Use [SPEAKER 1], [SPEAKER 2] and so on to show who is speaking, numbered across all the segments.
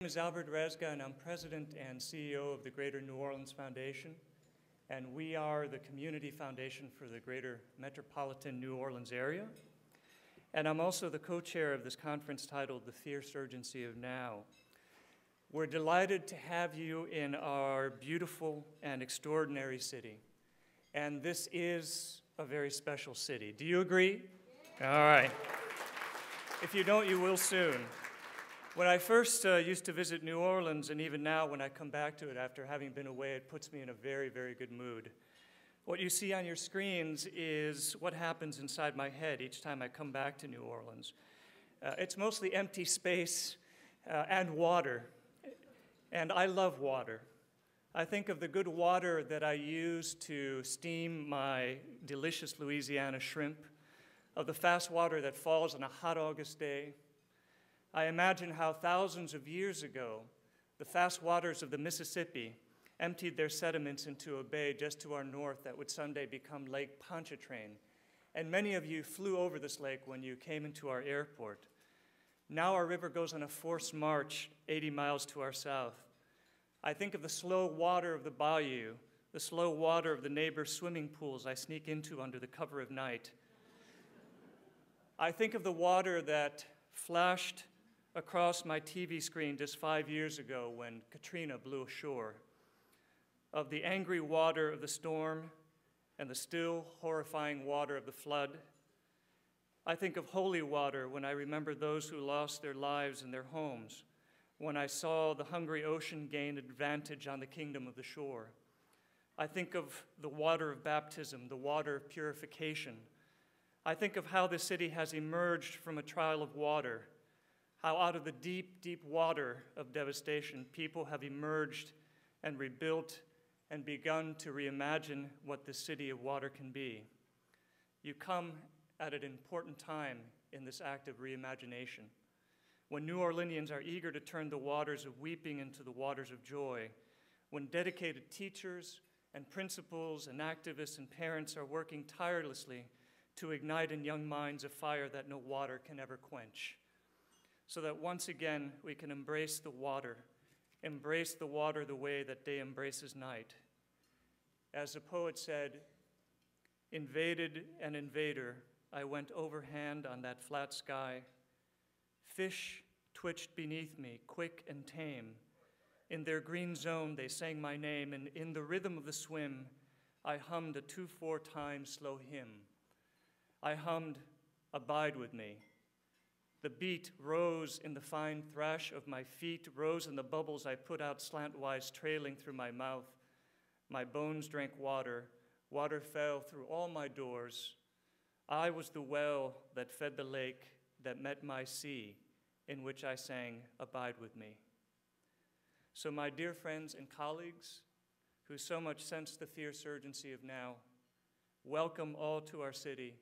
[SPEAKER 1] My name is Albert Ruesga, and I'm President and CEO of the Greater New Orleans Foundation, and we are the community foundation for the Greater Metropolitan New Orleans area. And I'm also the co-chair of this conference titled The Fierce Urgency of Now. We're delighted to have you in our beautiful and extraordinary city. And this is a very special city. Do you agree? Yeah. All right. If you don't, you will soon. When I first used to visit New Orleans, and even now when I come back to it after having been away, it puts me in a very, very good mood. What you see on your screens is what happens inside my head each time I come back to New Orleans. It's mostly empty space and water, and I love water. I think of the good water that I use to steam my delicious Louisiana shrimp, of the fast water that falls on a hot August day. I imagine how thousands of years ago, the fast waters of the Mississippi emptied their sediments into a bay just to our north that would someday become Lake Pontchartrain. And many of you flew over this lake when you came into our airport. Now our river goes on a forced march 80 miles to our south. I think of the slow water of the bayou, the slow water of the neighbors' swimming pools I sneak into under the cover of night. I think of the water that flashed across my TV screen just 5 years ago when Katrina blew ashore, of the angry water of the storm and the still horrifying water of the flood. I think of holy water when I remember those who lost their lives and their homes, when I saw the hungry ocean gain advantage on the kingdom of the shore. I think of the water of baptism, the water of purification. I think of how the city has emerged from a trial of water, how out of the deep, deep water of devastation, people have emerged and rebuilt and begun to reimagine what the city of water can be. You come at an important time in this act of reimagination, when New Orleanians are eager to turn the waters of weeping into the waters of joy, when dedicated teachers and principals and activists and parents are working tirelessly to ignite in young minds a fire that no water can ever quench, so that once again we can embrace the water the way that day embraces night. As the poet said, invaded an invader, I went overhand on that flat sky. Fish twitched beneath me, quick and tame. In their green zone they sang my name, and in the rhythm of the swim, I hummed a 2/4 time slow hymn. I hummed, Abide with me. The beat rose in the fine thrash of my feet, rose in the bubbles I put out slantwise, trailing through my mouth. My bones drank water. Water fell through all my doors. I was the well that fed the lake, that met my sea, in which I sang, Abide with me. So my dear friends and colleagues, who so much sense the fierce urgency of now, welcome all to our city,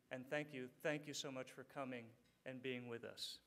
[SPEAKER 1] and thank you so much for coming and being with us.